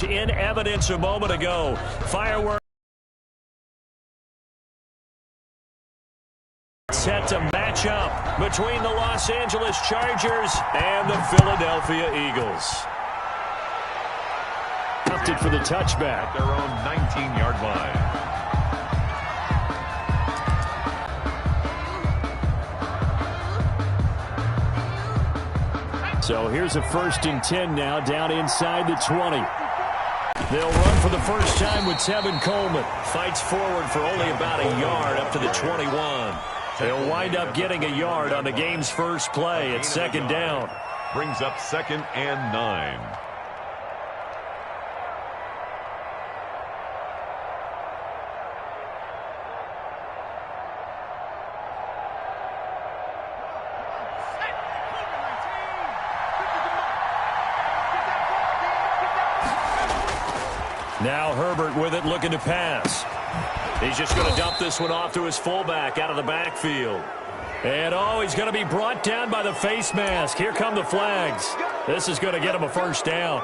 In evidence a moment ago. Fireworks set to match up between the Los Angeles Chargers and the Philadelphia Eagles. Opted for the touchback. Their own 19-yard line. So here's a 1st and 10 now, down inside the 20. They'll run for the first time with Tevin Coleman. Fights forward for only about a yard up to the 21. They'll wind up getting a yard on the game's first play at 2nd down. Brings up 2nd and 9. Now Herbert with it, looking to pass. He's just going to dump this one off to his fullback out of the backfield. And, he's going to be brought down by the face mask. Here come the flags. This is going to get him a first down.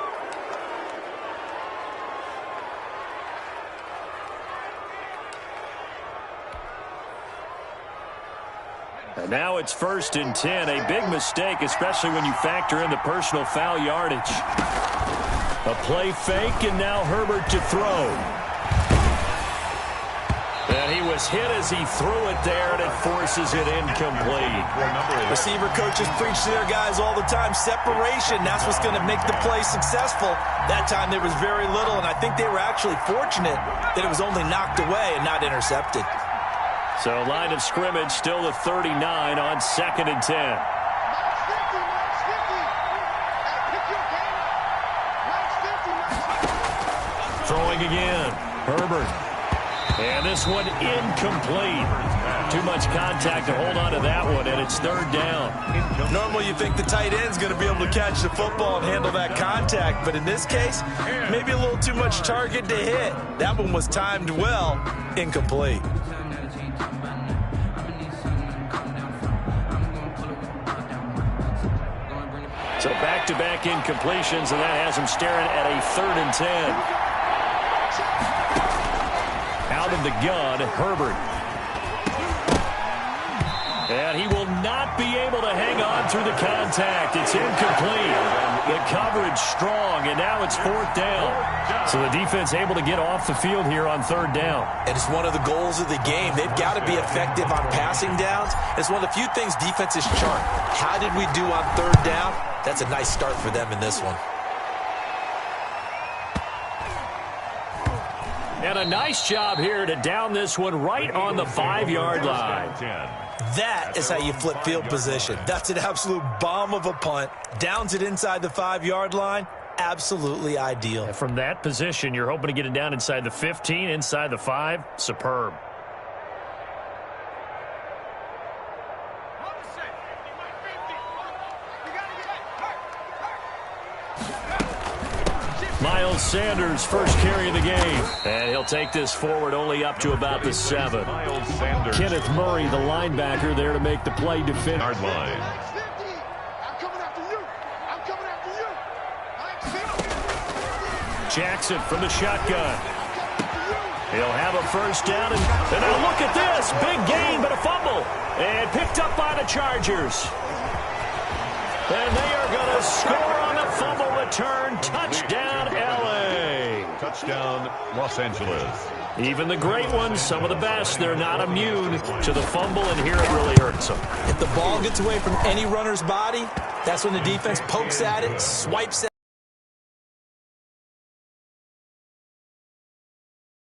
And now it's 1st and 10. A big mistake, especially when you factor in the personal foul yardage. A play fake, and now Herbert to throw. And he was hit as he threw it there, and it forces it incomplete. Receiver coaches preach to their guys all the time. Separation, that's what's going to make the play successful. That time there was very little, and I think they were actually fortunate that it was only knocked away and not intercepted. So line of scrimmage still the 39 on 2nd and 10. Throwing again. Herbert. And this one incomplete. Too much contact to hold on to that one, and it's 3rd down. Normally you think the tight end's going to be able to catch the football and handle that contact, but in this case, maybe a little too much target to hit. That one was timed well. Incomplete. So back-to-back incompletions, and that has him staring at a 3rd and 10. Out of the gun, Herbert. And he will not be able to hang on through the contact. It's incomplete. The coverage strong, and now it's 4th down. So the defense able to get off the field here on 3rd down. And it's one of the goals of the game. They've got to be effective on passing downs. It's one of the few things defenses chart. How did we do on 3rd down? That's a nice start for them in this one. And a nice job here to down this one right on the 5-yard line. That is how you flip field position. That's an absolute bomb of a punt. Downs it inside the 5-yard line. Absolutely ideal. And from that position, you're hoping to get it down inside the 15, inside the 5. Superb. Miles Sanders, first carry of the game. And he'll take this forward only up to about the 7. Kenneth Murray, the linebacker, there to make the play defend. Yard line. Jackson from the shotgun. He'll have a first down. And now look at this. Big gain, but a fumble. And picked up by the Chargers. And they are going to score on the fumble return. Touchdown, L.A. Touchdown, Los Angeles. Even the great ones, some of the best, they're not immune to the fumble, and here it really hurts them. If the ball gets away from any runner's body, that's when the defense pokes at it, swipes at it.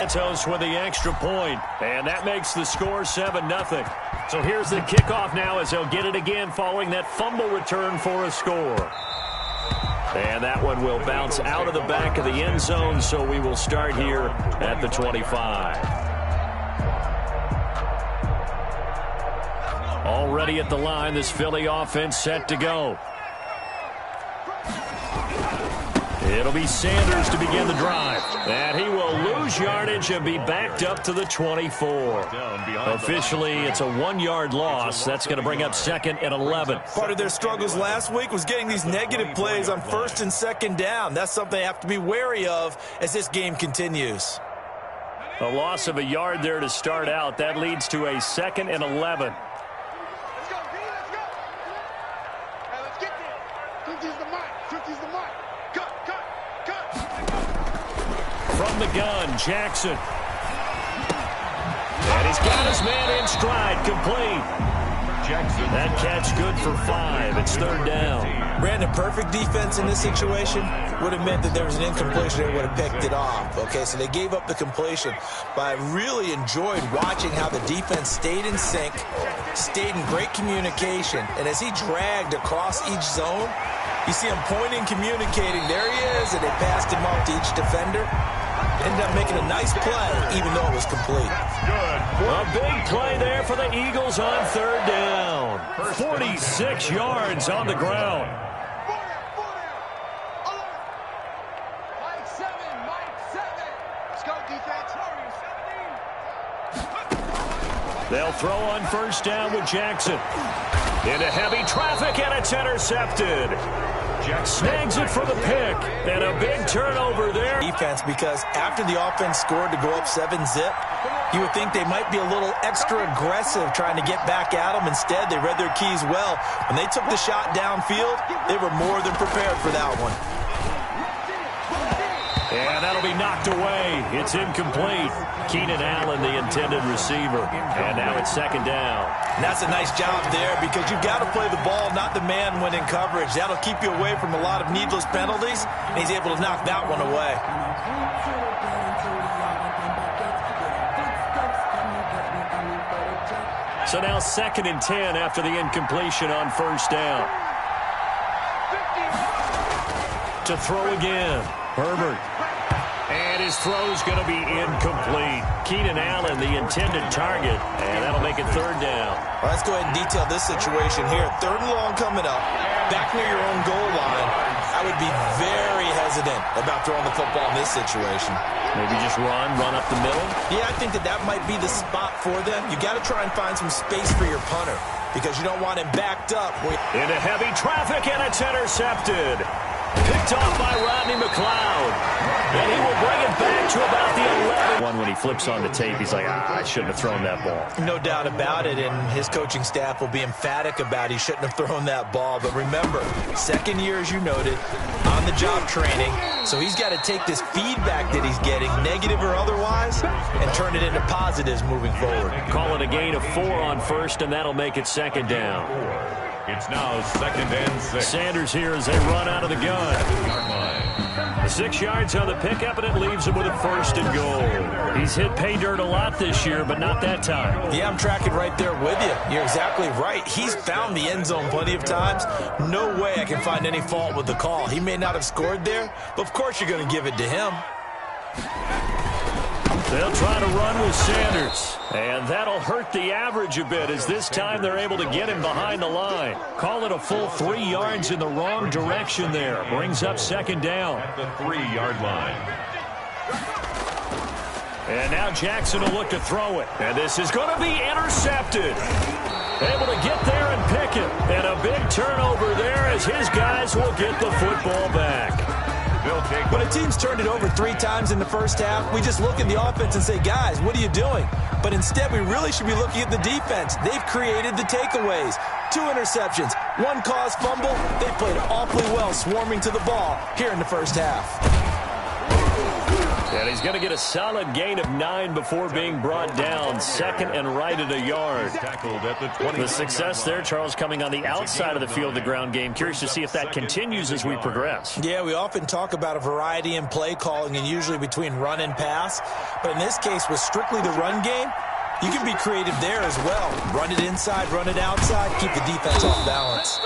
Santos with the extra point, and that makes the score 7-0. So here's the kickoff now as they'll get it again following that fumble return for a score. And that one will bounce out of the back of the end zone, so we will start here at the 25. Already at the line, this Philly offense set to go. It'll be Sanders to begin the drive. And he will lose lose yardage and be backed up to the 24. Officially, it's a 1-yard loss. That's going to bring up 2nd and 11. Part of their struggles last week was getting these negative plays on 1st and 2nd down. That's something they have to be wary of as this game continues. A loss of a yard there to start out. That leads to a 2nd and 11. Let's go, D, let's go. Hey, let's get there. 50's the mark. 50's the mark. Cut. From the gun, Jackson. And he's got his man in stride, complete. Jackson. That catch good for 5. It's 3rd down. Brandon, perfect defense in this situation would have meant that there was an incompletion. They would have picked it off. Okay, so they gave up the completion. But I really enjoyed watching how the defense stayed in sync, stayed in great communication. And as he dragged across each zone, you see him pointing, communicating. There he is, and they passed him off to each defender. Ended up making a nice play, even though it was complete. A big play there for the Eagles on 3rd down. 46 yards on the ground. Mike 7. Let's go, defense. They'll throw on 1st down with Jackson. Into heavy traffic, and it's intercepted. Snags it for the pick, and a big turnover there. Defense, because after the offense scored to go up 7-zip, you would think they might be a little extra aggressive trying to get back at them. Instead, they read their keys well. When they took the shot downfield, they were more than prepared for that one. And that'll be knocked away. It's incomplete. Keenan Allen, the intended receiver. And now it's 2nd down. And that's a nice job there because you've got to play the ball, not the man when in coverage. That'll keep you away from a lot of needless penalties, and he's able to knock that one away. So now 2nd and 10 after the incompletion on 1st down. To throw again. Herbert. And his throw's going to be incomplete. Keenan Allen, the intended target, and that'll make it 3rd down. Well, let's go ahead and detail this situation here. 3rd and long coming up, back near your own goal line. I would be very hesitant about throwing the football in this situation. Maybe just run up the middle? Yeah, I think that might be the spot for them. You got to try and find some space for your punter because you don't want him backed up. Into heavy traffic, and it's intercepted. Picked off by Rodney McLeod. And he will bring it back to about the 11. One when he flips on the tape, he's like, I shouldn't have thrown that ball. No doubt about it, and his coaching staff will be emphatic about he shouldn't have thrown that ball. But remember, 2nd year, as you noted, on-the-job training. So he's got to take this feedback that he's getting, negative or otherwise, and turn it into positives moving forward. Call it a gain of 4 on 1st, and that'll make it 2nd down. It's now 2nd and 6. Sanders here as they run out of the gun. The 6 yards on the pickup, and it leaves him with a 1st and goal. He's hit pay dirt a lot this year, but not that time. Yeah, I'm tracking right there with you. You're exactly right. He's found the end zone plenty of times. No way I can find any fault with the call. He may not have scored there, but of course you're going to give it to him. They'll try to run with Sanders, and that'll hurt the average a bit as this time they're able to get him behind the line. Call it a full 3 yards in the wrong direction there. Brings up 2nd down. At the 3-yard line. And now Jackson will look to throw it. And this is going to be intercepted. Able to get there and pick it. And a big turnover there as his guys will get the football back. When a team's turned it over 3 times in the first half, we just look at the offense and say, guys, what are you doing? But instead, we really should be looking at the defense. They've created the takeaways. 2 interceptions, 1 caused fumble. They played awfully well swarming to the ball here in the first half. And he's going to get a solid gain of 9 before being brought down. 2nd and right at a yard. Tackled at the 20. The success there, Charles, coming on the outside of the field, the ground game. Curious to see if that continues as we progress. Yeah, we often talk about a variety in play calling and usually between run and pass. But in this case, with strictly the run game, you can be creative there as well. Run it inside, run it outside, keep the defense off balance.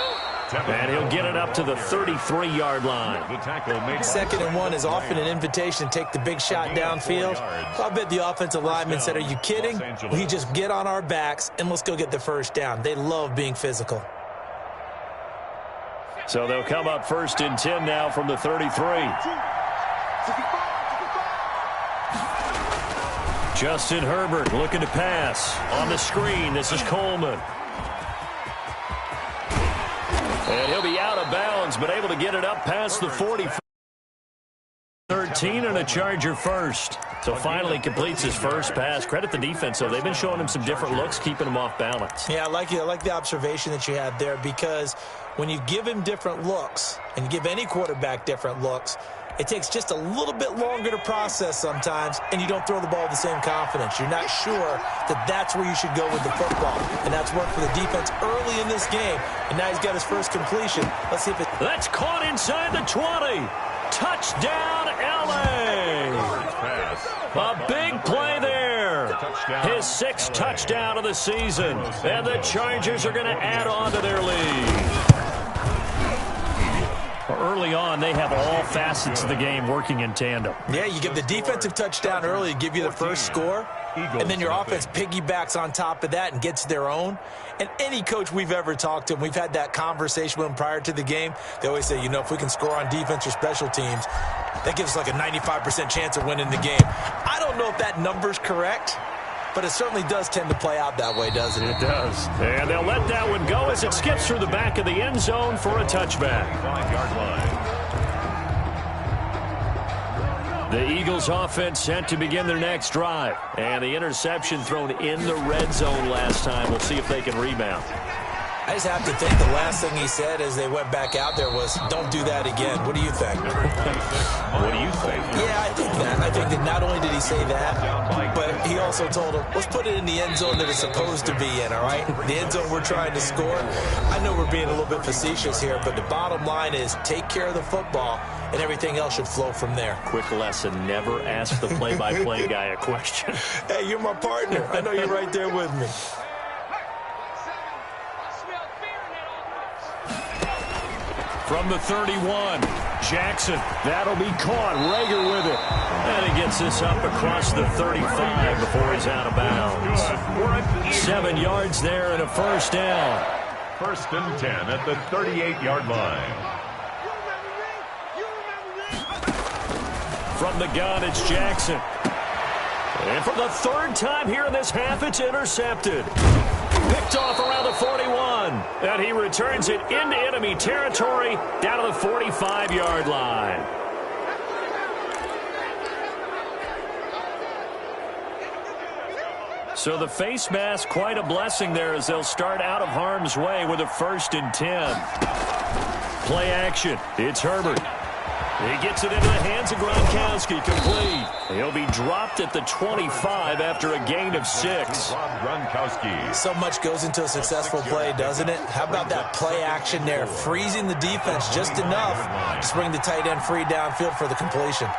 And he'll get it up to the 33-yard line. The tackle made 2nd and 1 is often an invitation to take the big shot downfield. I bet the offensive lineman said, are you kidding? We just get on our backs and let's go get the 1st down. They love being physical. So they'll come up 1st and 10 now from the 33. Justin Herbert looking to pass. On the screen, this is Coleman. And he'll be out of bounds, but able to get it up past the 40. 13 and a Charger first. So finally completes his first pass. Credit the defense, though. They've been showing him some different looks, keeping him off balance. Yeah, I like the observation that you had there, because when you give him different looks, and you give any quarterback different looks, it takes just a little bit longer to process sometimes, and you don't throw the ball with the same confidence. You're not sure that that's where you should go with the football. And that's worked for the defense early in this game. And now he's got his first completion. Let's see if it... That's caught inside the 20. Touchdown, L.A. A big play there. His sixth touchdown of the season. And the Chargers are going to add on to their lead. Early on, they have all facets of the game working in tandem. Yeah, you give the defensive touchdown early, give you the first score, and then your offense piggybacks on top of that and gets their own. And any coach we've ever talked to, and we've had that conversation with them prior to the game, they always say, you know, if we can score on defense or special teams, that gives us like a 95% chance of winning the game. I don't know if that number's correct, but it certainly does tend to play out that way, doesn't it? It does. And they'll let that one go as it skips through the back of the end zone for a touchback. 5-yard line. The Eagles offense set to begin their next drive. And the interception thrown in the red zone last time. We'll see if they can rebound. I just have to think the last thing he said as they went back out there was, don't do that again. What do you think? What do you think? Yeah, I think that. I think that not only did he say that, but he also told him, let's put it in the end zone that it's supposed to be in, all right? The end zone we're trying to score. I know we're being a little bit facetious here, but the bottom line is take care of the football, and everything else should flow from there. Quick lesson, never ask the play-by-play guy a question. Hey, you're my partner. I know you're right there with me. From the 31, Jackson. That'll be caught. Rager with it. And he gets this up across the 35 before he's out of bounds. 7 yards there and a first down. 1st and 10 at the 38-yard line. From the gun, it's Jackson. And for the third time here in this half, it's intercepted. Picked off around the 41. And he returns it into enemy territory down to the 45-yard line. So the face mask, quite a blessing there as they'll start out of harm's way with a 1st and 10. Play action. It's Herbert. He gets it into the hands of Gronkowski, complete. He'll be dropped at the 25 after a gain of 6. Gronkowski. So much goes into a successful play, doesn't it? How about that play action there, freezing the defense just enough to bring the tight end free downfield for the completion.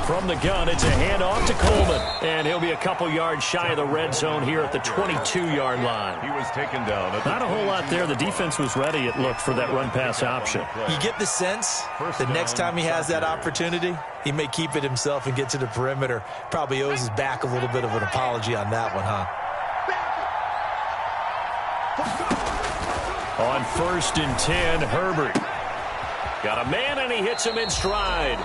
From the gun, it's a handoff to Coleman. And he'll be a couple yards shy of the red zone here at the 22-yard line. He was taken down. Not a whole lot there. The defense was ready, it looked, for that run-pass option. You get the sense that next time he has that opportunity, he may keep it himself and get to the perimeter. Probably owes his back a little bit of an apology on that one, huh? On 1st and 10, Herbert. Got a man, and he hits him in stride.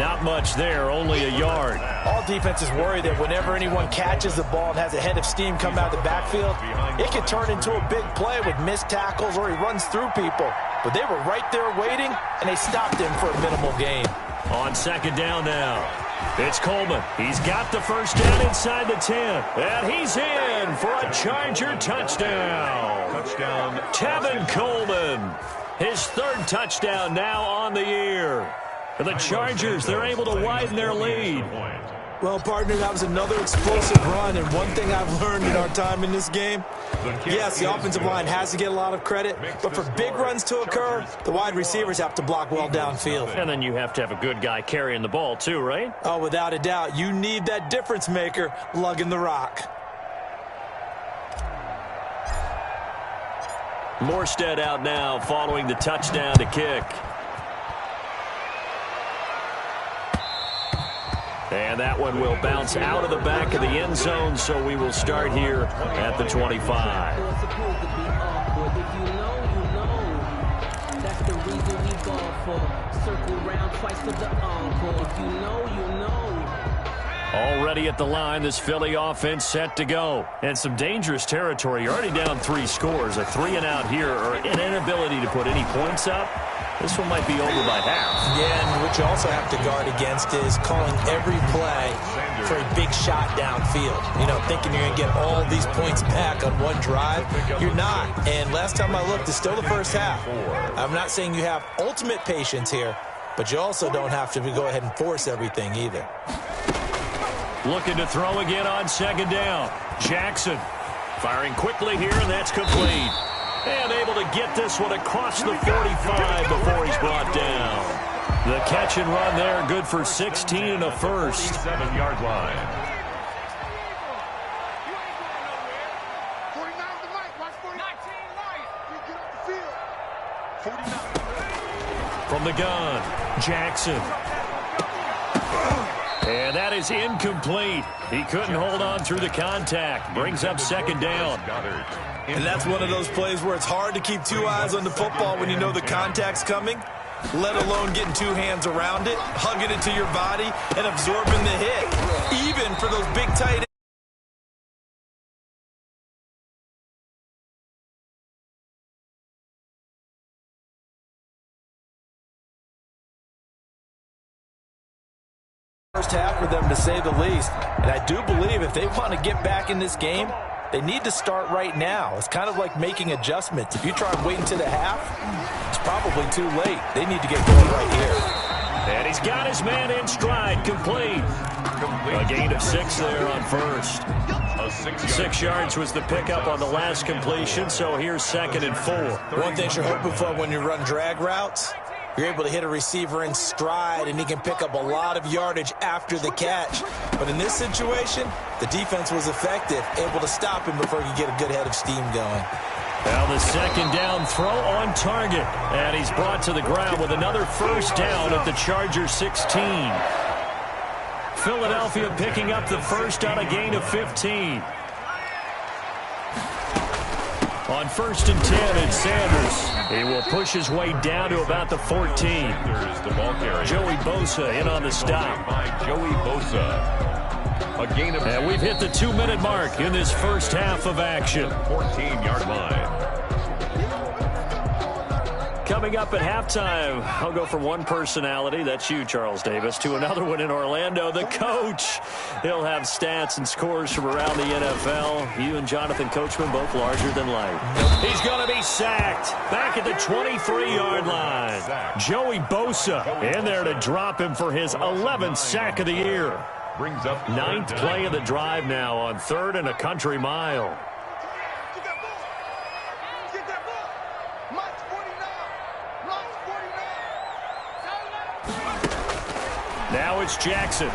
Not much there, only a yard. All defenses worry that whenever anyone catches the ball and has a head of steam come out of the backfield, it can turn into a big play with missed tackles or he runs through people. But they were right there waiting, and they stopped him for a minimal gain. On 2nd down now, it's Coleman. He's got the first down inside the 10. And he's in for a Charger touchdown. Touchdown. Tevin Coleman. His 3rd touchdown now on the year. For the Chargers, they're able to widen their lead. Well, partner, that was another explosive run, and one thing I've learned in our time in this game, yes, the offensive line has to get a lot of credit, but for big runs to occur, the wide receivers have to block well downfield. And then you have to have a good guy carrying the ball too, right? Oh, without a doubt. You need that difference maker lugging the rock. Morstead out now following the touchdown to kick. And that one will bounce out of the back of the end zone, so we will start here at the 25. That's the reason we go for circle round twice for the encore. If you know, you know. Already at the line, this Philly offense set to go. And some dangerous territory. You're already down 3 scores. A 3-and-out here, or an inability to put any points up. This one might be over by half. Yeah, and what you also have to guard against is calling every play for a big shot downfield. You know, thinking you're going to get all these points back on one drive. You're not. And last time I looked, it's still the first half. I'm not saying you have ultimate patience here, but you also don't have to go ahead and force everything either. Looking to throw again on 2nd down. Jackson firing quickly here, and that's complete. And able to get this one across the 45 before he's brought down. The catch and run there, good for 16 and a first. 7-yard line. 49 the mic. Watch 49. 19 get off the field. 49. From the gun, Jackson. And that is incomplete. He couldn't hold on through the contact. Brings up 2nd down. And that's one of those plays where it's hard to keep 2 eyes on the football when you know the contact's coming, let alone getting 2 hands around it, hugging it to your body, and absorbing the hit, even for those big tight ends. First half for them, to say the least. And I do believe if they want to get back in this game, they need to start right now. It's kind of like making adjustments. If you try and wait until the half, it's probably too late. They need to get going right here. And he's got his man in stride, complete. A gain of 6 there on first. 6 yards was the pickup on the last completion, so here's 2nd and 4. One thing you're hoping for when you run drag routes, you're able to hit a receiver in stride, and he can pick up a lot of yardage after the catch. But in this situation, the defense was effective, able to stop him before he could get a good head of steam going. Now the 2nd down throw on target. And he's brought to the ground with another first down at the Chargers 16. Philadelphia picking up the first on a gain of 15. On 1st and 10, it's Sanders. He will push his way down to about the 14. There's the ball carrier. Joey Bosa in on the stop. By Joey Bosa. A gain of And we've hit the 2-minute mark in this first half of action. 14-yard line. Coming up at halftime, I'll go from one personality, that's you, Charles Davis, to another one in Orlando, the coach. He'll have stats and scores from around the NFL. You and Jonathan Coachman both larger than life. He's going to be sacked back at the 23-yard line. Joey Bosa in there to drop him for his 11th sack of the year. Brings up 9th play of the drive now on 3rd and a country mile. Now it's Jackson.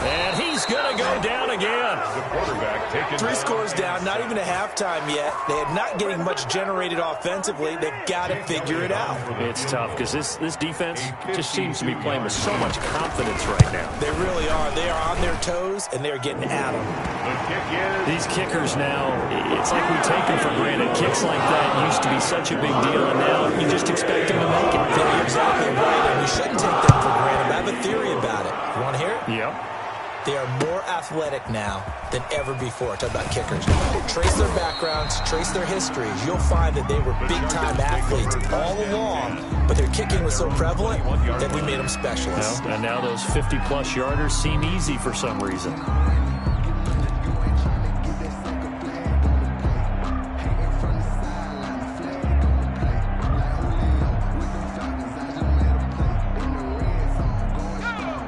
And he's going to go down again. The quarterback taking 3 scores down, not even a halftime yet. They are not getting much generated offensively. They've got to figure it out. It's tough because this defense just seems to be playing with so much confidence right now. They really are. They are on their toes, and they're getting at them. the kick is. These kickers now, it's like we take them for granted. Kicks like that used to be such a big deal, and now you just expect them to make it. Yeah, you're exactly right, and you shouldn't take them for granted. I have a theory about it. You want to hear it? Yep. They are more athletic now than ever before. Talk about kickers. Trace their backgrounds, trace their histories. You'll find that they were big-time athletes all along, but their kicking was so prevalent that we made them specialists. And now those 50-plus yarders seem easy for some reason.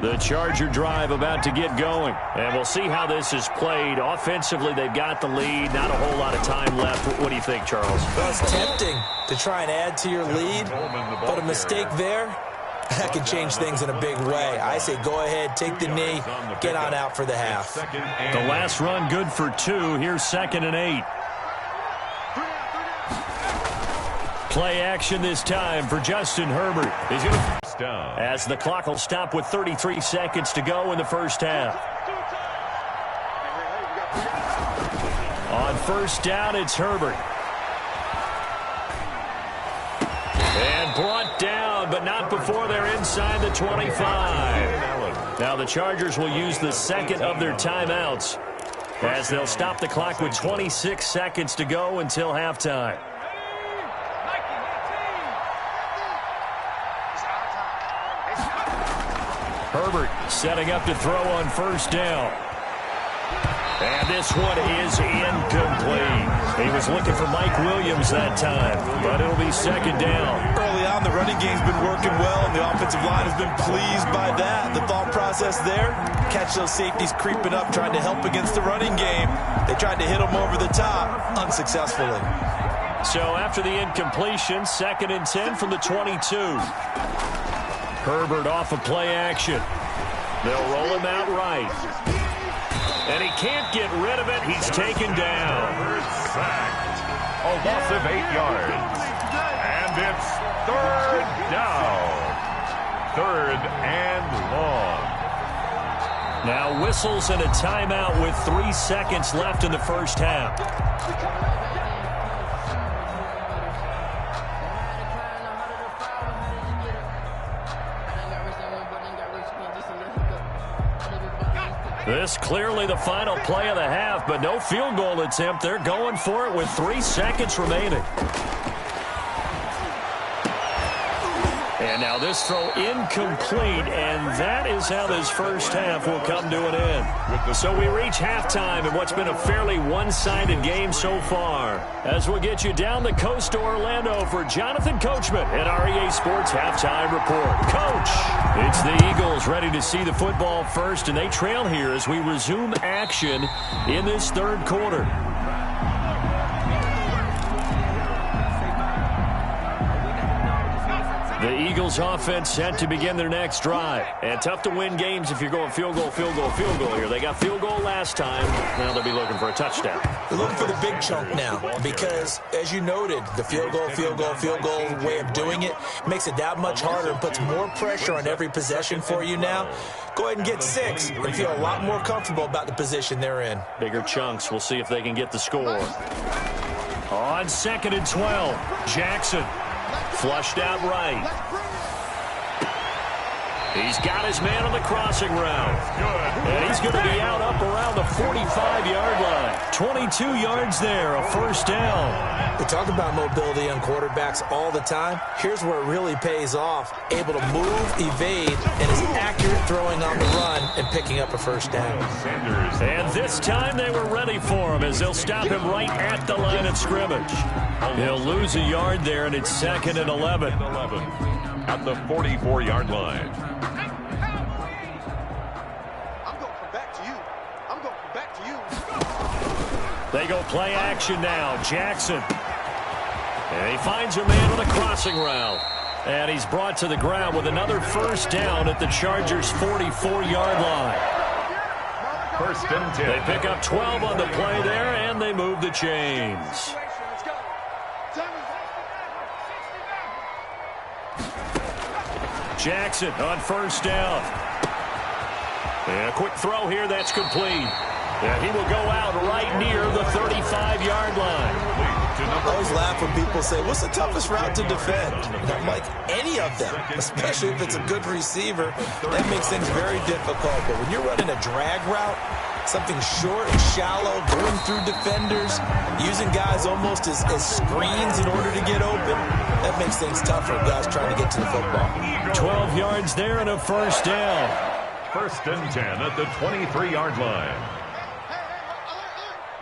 The Charger drive about to get going. And we'll see how this is played. Offensively, they've got the lead. Not a whole lot of time left. What do you think, Charles? Well, it's tempting to try and add to your lead, but a mistake there, that can change things in a big way. I say go ahead, take the knee, get on out for the half. The last run good for 2. Here's 2nd and 8. Play action this time for Justin Herbert. He's going to... As the clock will stop with 33 seconds to go in the first half. On first down, it's Herbert. And brought down but not before they're inside the 25. Now the Chargers will use the second of their timeouts as they'll stop the clock with 26 seconds to go until halftime. Herbert setting up to throw on first down. And this one is incomplete. He was looking for Mike Williams that time, but it'll be second down. Early on, the running game's been working well, and the offensive line has been pleased by that. The thought process there, catch those safeties creeping up, trying to help against the running game. They tried to hit them over the top, unsuccessfully. So after the incompletion, 2nd and 10 from the 22. Herbert off of play action. They'll roll him out right. And he can't get rid of it. He's taken down. Sacked. A loss of 8 yards. And it's 3rd down. 3rd and long. Now whistles and a timeout with 3 seconds left in the first half. This clearly the final play of the half, but no field goal attempt. They're going for it with 3 seconds remaining. And now this throw incomplete, and that is how this first half will come to an end. So we reach halftime in what's been a fairly one-sided game so far. As we'll get you down the coast to Orlando for Jonathan Coachman at our EA Sports Halftime Report. Coach, it's the Eagles ready to see the football first, and they trail here as we resume action in this third quarter. The Eagles offense set to begin their next drive. And tough to win games if you're going field goal, field goal, field goal here. They got field goal last time. Now they'll be looking for a touchdown. They're looking for the big chunk now because, as you noted, the field goal way of doing it makes it that much harder and puts more pressure on every possession for you now. Go ahead and get 6 and feel a lot more comfortable about the position they're in. Bigger chunks. We'll see if they can get the score. On 2nd and 12, Jackson. Flushed out right. He's got his man on the crossing route. And he's going to be out up around the 45-yard line. 22 yards there, a first down. We talk about mobility on quarterbacks all the time. Here's where it really pays off. Able to move, evade, and is accurate throwing on the run and picking up a first down. And this time they were ready for him as they'll stop him right at the line of scrimmage. He'll lose a yard there, and it's 2nd and 11. At the 44-yard line. I'm going to come back to you. I'm going to come back to you. They go play action now. Jackson. And he finds a man on the crossing route. And he's brought to the ground with another first down at the Chargers' 44-yard line. 1st and 10. They pick up 12 on the play there, and they move the chains. Jackson on first down. And a quick throw here, that's complete. And he will go out right near the 35-yard line. I always laugh when people say, what's the toughest route to defend? And I'm like, any of them, especially if it's a good receiver. That makes things very difficult. But when you're running a drag route, something short and shallow, going through defenders, using guys almost as screens in order to get open, that makes things tough for guys trying to get to the football. 12 yards there and a first down. 1st and 10 at the 23-yard line.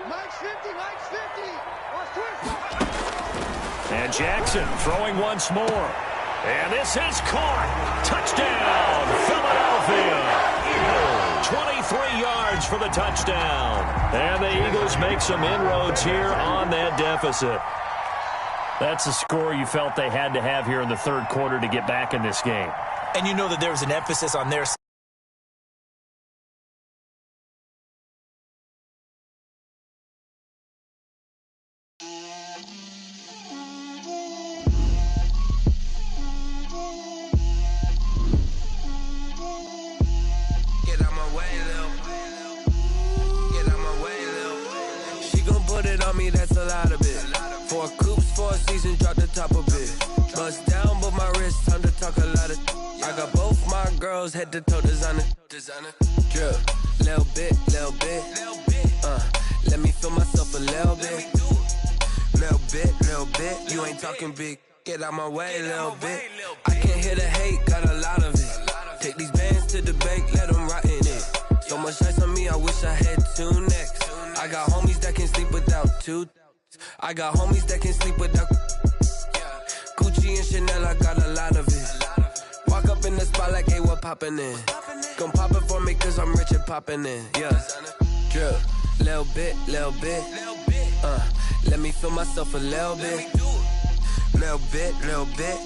Mike's 50, Mike's 50. And Jackson throwing once more. And this is caught. Touchdown, Philadelphia. 23 yards for the touchdown. And the Eagles make some inroads here on that deficit. That's a score you felt they had to have here in the third quarter to get back in this game. And you know that there was an emphasis on their side. That's a lot of it. 4 coops, 4 seasons, drop the top of it. Bust down, but my wrist, time to talk a lot of. I got both my girls head to toe designer. Drip, little bit. Let me feel myself a little bit. Little bit. You ain't talking big. Get out my way, little bit. I can't hear the hate, got a lot of it. Take these bands to the bank, let them rot in it. So much ice on me, I wish I had 2 necks. I got homies that can sleep without 2. I got homies that can sleep without Gucci and Chanel, I got a lot of it. Walk up in the spot like, hey, what poppin' in? Gon' pop it for me cause I'm rich and poppin' in, yeah. Drip, little bit. Let me feel myself a little bit. Little bit.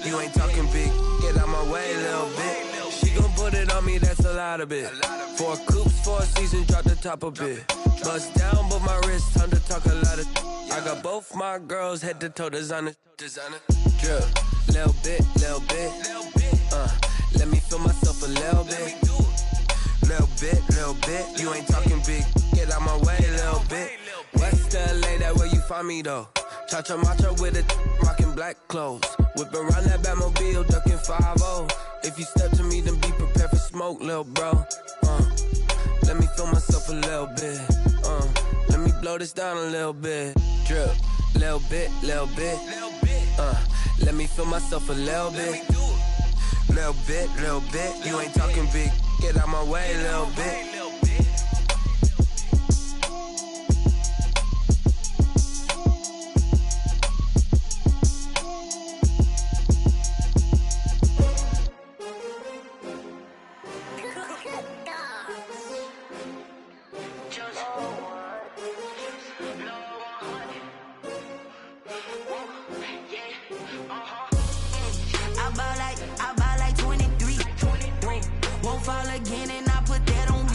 You ain't talking big, get out my way, little bit. She gon' put it on me, that's a lot of it. 4 coops, 4 seasons, drop the top a bit. Bust down, but my wrist, time to talk a lot of. I got both my girls head to toe designer. Drip, little bit. Let me feel myself a little bit. Little bit. You ain't talking big, get out my way, little bit. West LA, that where you find me though. Cha-cha matcha with it, rockin' black clothes. Whippin' around that Batmobile, duckin' 5-0. If you step to me, then be prepared for smoke, lil' bro. Let me feel myself a little bit. Let me blow this down a little bit. Drip, little bit. Let me feel myself a little bit. Little bit. You ain't talking big, get out my way, little bit. Fall again and I put that on me.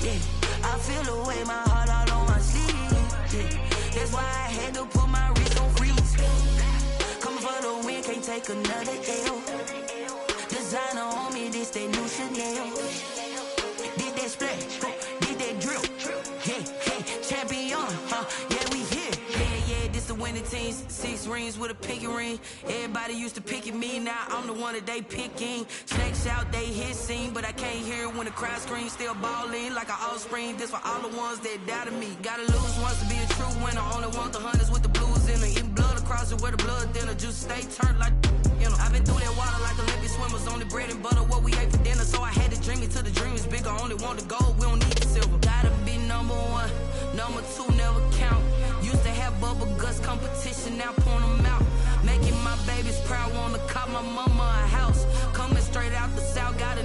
Yeah, I feel away, my heart all on my sleeve. Yeah, that's why I had to put my wrist on freeze. Coming for the win, can't take another L. Designer on me, this that new Chanel. Did that splash, did that drill. Yeah, champion, yeah, we here. Yeah, this the winning teams. 6 rings with a pinky ring. Everybody used to pick at me, now I'm the one that they picking. Snakes out, they hit scene, but I can't hear it when the crowd screams. Still ballin' like an offspring. This for all the ones that doubted me. Gotta lose once to be a true winner. Only want the hunters with the blues in it. Eating blood across it where the blood dinner. Juice stay turned like, you know. I've been through that water like Olympic swimmers. Only bread and butter, what we ate for dinner. So I had to dream it till the dream is bigger. Only want the gold, we don't need the silver. Gotta be number 1, number 2 never count. Used to have bubble guts competition, now point them out. Making my babies proud, wanna cop my mama a house. Coming straight out the south, got a